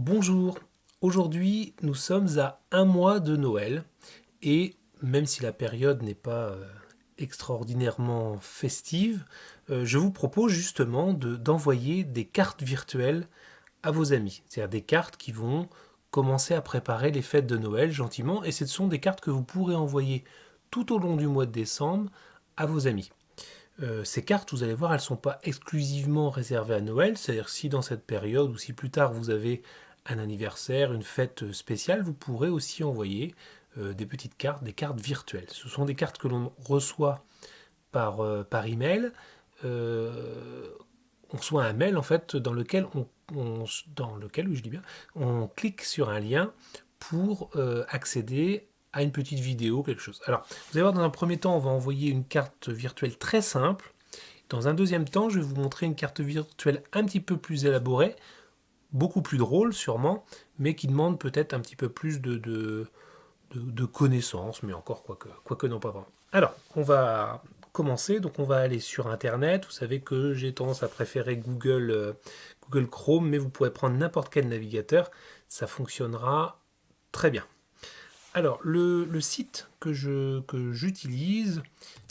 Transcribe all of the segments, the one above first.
Bonjour, aujourd'hui nous sommes à un mois de Noël et même si la période n'est pas extraordinairement festive, je vous propose justement d'envoyer des cartes virtuelles à vos amis. C'est-à-dire des cartes qui vont commencer à préparer les fêtes de Noël gentiment et ce sont des cartes que vous pourrez envoyer tout au long du mois de décembre à vos amis. Ces cartes, vous allez voir, elles ne sont pas exclusivement réservées à Noël, c'est-à-dire si dans cette période ou si plus tard vous avez un anniversaire, une fête spéciale, vous pourrez aussi envoyer des petites cartes, des cartes virtuelles. Ce sont des cartes que l'on reçoit par email. On reçoit un mail en fait dans lequel oui, je dis bien, on clique sur un lien pour accéder à une petite vidéo, quelque chose. Alors, vous allez voir, dans un premier temps, on va envoyer une carte virtuelle très simple. Dans un deuxième temps, je vais vous montrer une carte virtuelle un petit peu plus élaborée, beaucoup plus drôle sûrement, mais qui demande peut-être un petit peu plus de connaissances, mais encore quoique non pas vraiment. Alors, on va commencer, donc on va aller sur Internet. Vous savez que j'ai tendance à préférer Google Chrome, mais vous pourrez prendre n'importe quel navigateur, ça fonctionnera très bien. Alors, le site que j'utilise,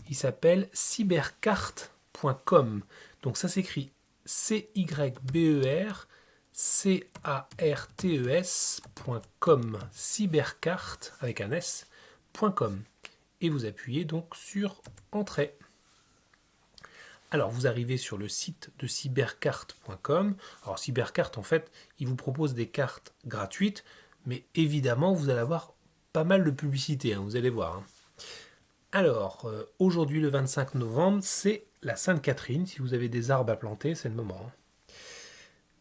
il s'appelle cybercarte.com. Donc ça s'écrit cybercartes.com, cybercarte avec un s.com. Et vous appuyez donc sur Entrée. Alors vous arrivez sur le site de cybercarte.com. Alors cybercarte, en fait, il vous propose des cartes gratuites, mais évidemment vous allez avoir pas mal de publicité, vous allez voir. Alors, aujourd'hui le 25 novembre, c'est la Sainte-Catherine. Si vous avez des arbres à planter, c'est le moment.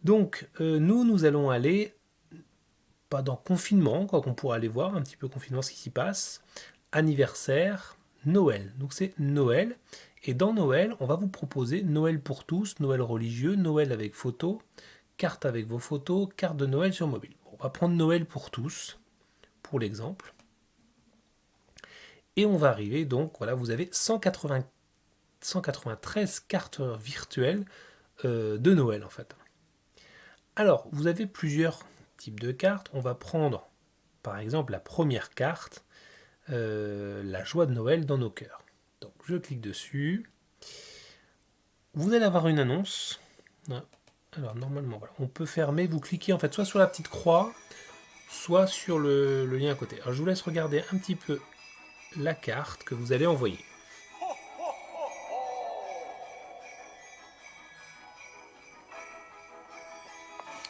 Donc, nous allons aller, pas dans confinement, quoi qu'on pourra aller voir un petit peu confinement ce qui s'y passe, anniversaire, Noël. Donc c'est Noël. Et dans Noël, on va vous proposer Noël pour tous, Noël religieux, Noël avec photos, carte avec vos photos, carte de Noël sur mobile. Bon, on va prendre Noël pour tous, pour l'exemple. Et on va arriver, donc, voilà, vous avez 193 cartes virtuelles de Noël, en fait. Alors, vous avez plusieurs types de cartes. On va prendre, par exemple, la première carte, la joie de Noël dans nos cœurs. Donc, je clique dessus. Vous allez avoir une annonce. Alors, normalement, voilà, on peut fermer. Vous cliquez, en fait, soit sur la petite croix, soit sur le lien à côté. Alors, je vous laisse regarder un petit peu la carte que vous allez envoyer.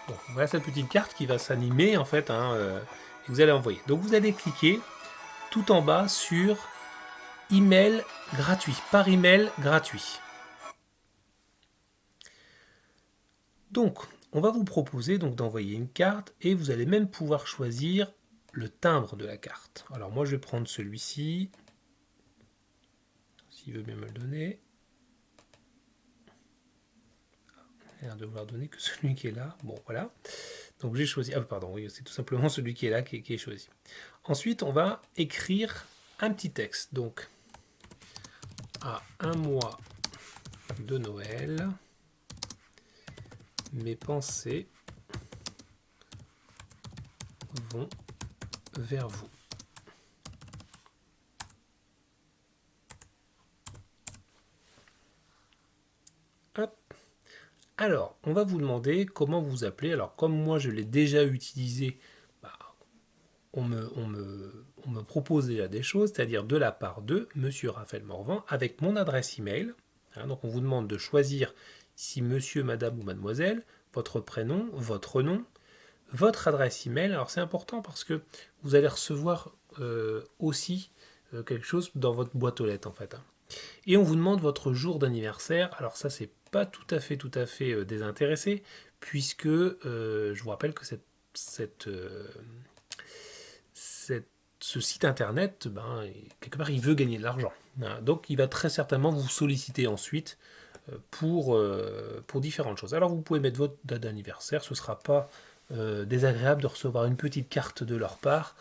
Bon, voilà cette petite carte qui va s'animer en fait, et vous allez envoyer. Donc vous allez cliquer tout en bas sur email gratuit, par email gratuit. Donc on va vous proposer donc d'envoyer une carte et vous allez même pouvoir choisir le timbre de la carte. Alors moi je vais prendre celui-ci, s'il veut bien me le donner. Il a l'air de vouloir donner que celui qui est là. Bon voilà. Donc j'ai choisi. Ah pardon, oui, c'est tout simplement celui qui est là qui est choisi. Ensuite, on va écrire un petit texte. Donc, à un mois de Noël, mes pensées vont vers vous. Hop. Alors, on va vous demander comment vous appelez. Alors, comme moi je l'ai déjà utilisé, on me propose déjà des choses, c'est-à-dire de la part de Monsieur Raphaël Morvan avec mon adresse email. Donc, on vous demande de choisir ici Monsieur, Madame ou Mademoiselle, votre prénom, votre nom, votre adresse email. Alors, c'est important parce que vous allez recevoir aussi quelque chose dans votre boîte aux lettres en fait. Et on vous demande votre jour d'anniversaire. Alors ça, c'est pas tout à fait désintéressé, puisque je vous rappelle que ce site internet, quelque part, il veut gagner de l'argent. Donc il va très certainement vous solliciter ensuite pour différentes choses. Alors vous pouvez mettre votre date d'anniversaire, ce ne sera pas désagréable de recevoir une petite carte de leur part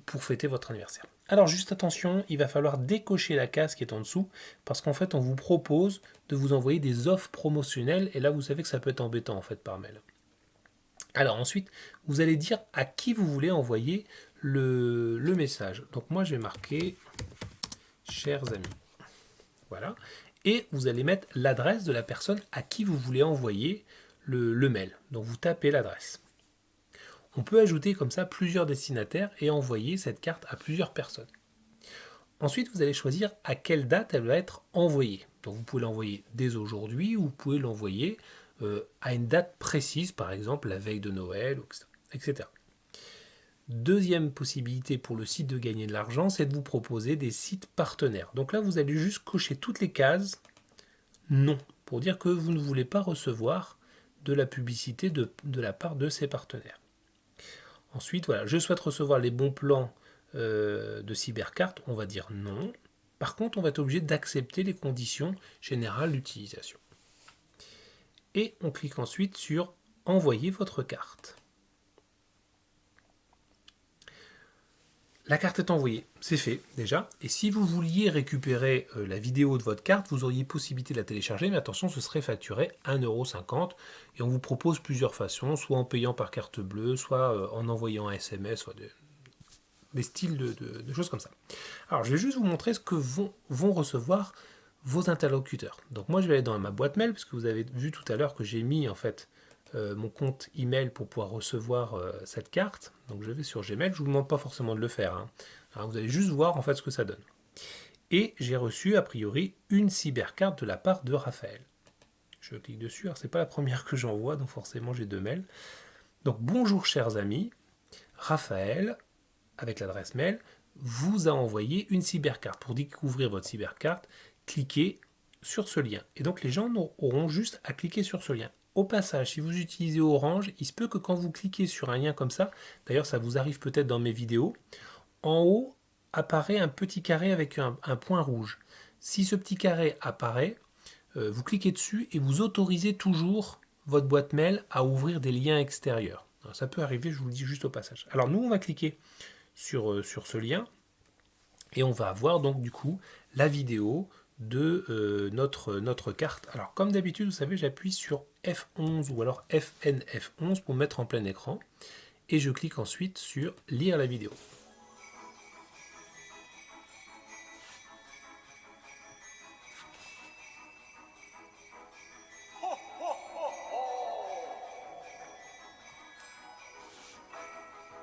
pour fêter votre anniversaire. Alors juste attention, il va falloir décocher la case qui est en dessous, parce qu'en fait on vous propose de vous envoyer des offres promotionnelles, et là vous savez que ça peut être embêtant en fait par mail. Alors ensuite, vous allez dire à qui vous voulez envoyer le message. Donc moi, je vais marquer « Chers amis ». Voilà. Et vous allez mettre l'adresse de la personne à qui vous voulez envoyer le mail. Donc vous tapez l'adresse. On peut ajouter comme ça plusieurs destinataires et envoyer cette carte à plusieurs personnes. Ensuite, vous allez choisir à quelle date elle va être envoyée. Donc vous pouvez l'envoyer dès aujourd'hui ou vous pouvez l'envoyer à une date précise, par exemple la veille de Noël, etc. Deuxième possibilité pour le site de gagner de l'argent, c'est de vous proposer des sites partenaires. Donc là, vous allez juste cocher toutes les cases non, pour dire que vous ne voulez pas recevoir de la publicité de la part de ces partenaires. Ensuite, voilà, je souhaite recevoir les bons plans de Cybercarte, on va dire non. Par contre, on va être obligé d'accepter les conditions générales d'utilisation. Et on clique ensuite sur envoyer votre carte. La carte est envoyée, c'est fait déjà. Et si vous vouliez récupérer la vidéo de votre carte, vous auriez possibilité de la télécharger, mais attention, ce serait facturé 1,50 € et on vous propose plusieurs façons, soit en payant par carte bleue, soit en envoyant un SMS, soit des styles de choses comme ça. Alors, je vais juste vous montrer ce que vont recevoir vos interlocuteurs. Donc moi, je vais aller dans ma boîte mail, parce que vous avez vu tout à l'heure que j'ai mis en fait mon compte email pour pouvoir recevoir cette carte. Donc je vais sur Gmail, je ne vous demande pas forcément de le faire. Hein. Alors, vous allez juste voir en fait ce que ça donne. Et j'ai reçu a priori une cybercarte de la part de Raphaël. Je clique dessus, alors c'est pas la première que j'envoie, donc forcément j'ai 2 mails. Donc bonjour chers amis, Raphaël, avec l'adresse mail, vous a envoyé une cybercarte. Pour découvrir votre cybercarte, cliquez sur ce lien. Et donc les gens auront juste à cliquer sur ce lien. Au passage, si vous utilisez Orange, il se peut que quand vous cliquez sur un lien comme ça, d'ailleurs ça vous arrive peut-être dans mes vidéos, en haut apparaît un petit carré avec un point rouge. Si ce petit carré apparaît, vous cliquez dessus et vous autorisez toujours votre boîte mail à ouvrir des liens extérieurs. Alors, ça peut arriver, je vous le dis juste au passage. Alors nous, on va cliquer sur ce lien et on va avoir donc du coup la vidéo de notre carte. Alors comme d'habitude, vous savez, j'appuie sur F11 ou alors FNF11 pour mettre en plein écran et je clique ensuite sur lire la vidéo.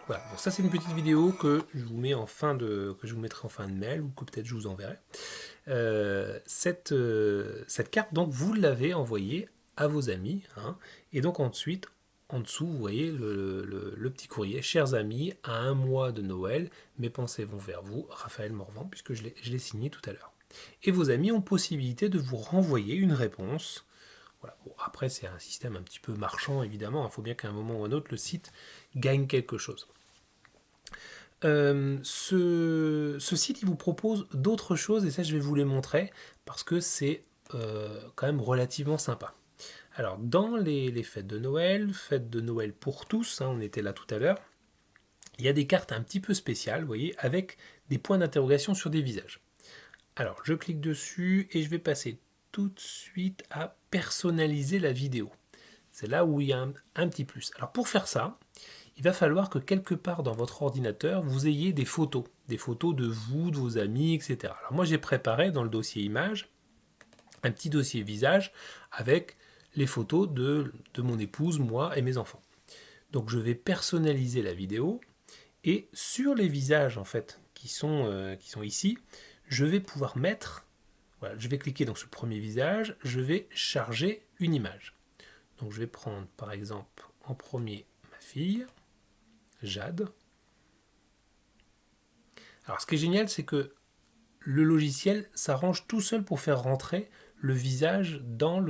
Voilà, bon, ça c'est une petite vidéo que je vous mets que je vous mettrai en fin de mail ou que peut-être je vous enverrai. Cette carte, donc, vous l'avez envoyée à vos amis. Hein, et donc ensuite, en dessous, vous voyez le petit courrier. Chers amis, à 1 mois de Noël, mes pensées vont vers vous, Raphaël Morvan, puisque je l'ai signé tout à l'heure. Et vos amis ont possibilité de vous renvoyer une réponse. Voilà. Bon, après, c'est un système un petit peu marchand, évidemment. Il faut bien qu'à un moment ou à un autre, le site gagne quelque chose. Ce site, il vous propose d'autres choses, et ça, je vais vous les montrer, parce que c'est quand même relativement sympa. Alors, dans les fêtes de Noël pour tous, hein, on était là tout à l'heure, il y a des cartes un petit peu spéciales, vous voyez, avec des points d'interrogation sur des visages. Alors, je clique dessus et je vais passer tout de suite à personnaliser la vidéo. C'est là où il y a un petit plus. Alors, pour faire ça, il va falloir que quelque part dans votre ordinateur, vous ayez des photos de vous, de vos amis, etc. Alors moi, j'ai préparé dans le dossier images un petit dossier visage avec les photos de mon épouse, moi et mes enfants. Donc je vais personnaliser la vidéo et sur les visages en fait qui sont ici, je vais pouvoir mettre, voilà, je vais cliquer donc sur le premier visage, je vais charger une image. Donc je vais prendre par exemple en premier ma fille, Jade. Alors ce qui est génial, c'est que le logiciel s'arrange tout seul pour faire rentrer le visage dans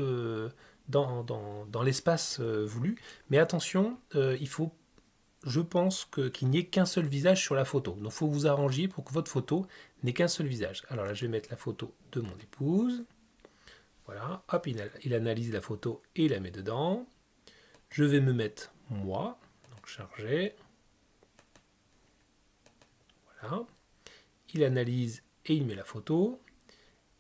l'espace voulu. Mais attention, il faut, je pense, qu'il n'y ait qu'un seul visage sur la photo. Donc il faut vous arranger pour que votre photo n'ait qu'un seul visage. Alors là, je vais mettre la photo de mon épouse. Voilà, hop, il analyse la photo et il la met dedans. Je vais me mettre moi, donc charger. Voilà. Il analyse et il met la photo.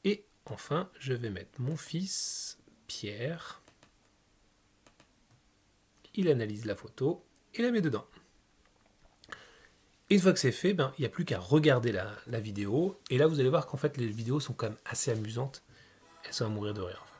Et enfin, je vais mettre mon fils, Pierre. il analyse la photo et la met dedans. Et une fois que c'est fait, il n'y a plus qu'à regarder la vidéo. Et là, vous allez voir qu'en fait, les vidéos sont quand même assez amusantes. Elles sont à mourir de rire, en fait.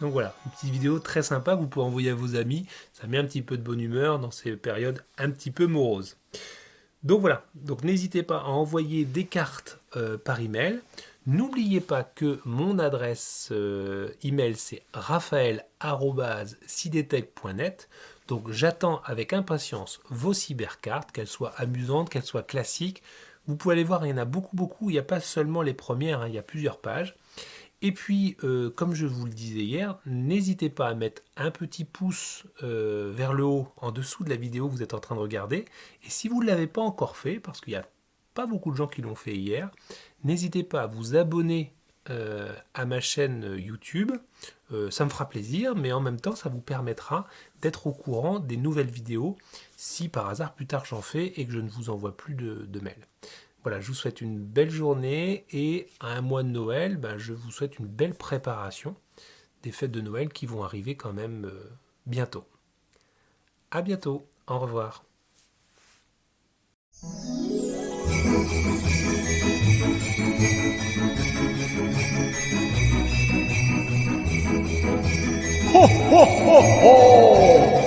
Donc voilà, une petite vidéo très sympa que vous pouvez envoyer à vos amis. Ça met un petit peu de bonne humeur dans ces périodes un petit peu moroses. Donc voilà, donc n'hésitez pas à envoyer des cartes par email. N'oubliez pas que mon adresse email c'est raphaël@cidetech.net. Donc j'attends avec impatience vos cybercartes, qu'elles soient amusantes, qu'elles soient classiques. Vous pouvez aller voir, il y en a beaucoup. Il n'y a pas seulement les premières, il y a plusieurs pages. Et puis, comme je vous le disais hier, n'hésitez pas à mettre un petit pouce vers le haut en dessous de la vidéo que vous êtes en train de regarder. Et si vous ne l'avez pas encore fait, parce qu'il n'y a pas beaucoup de gens qui l'ont fait hier, n'hésitez pas à vous abonner à ma chaîne YouTube. Ça me fera plaisir, mais en même temps, ça vous permettra d'être au courant des nouvelles vidéos si par hasard plus tard j'en fais et que je ne vous envoie plus de mails. Voilà, je vous souhaite une belle journée et à un mois de Noël, je vous souhaite une belle préparation des fêtes de Noël qui vont arriver quand même bientôt. À bientôt, au revoir. Ho, ho, ho, ho!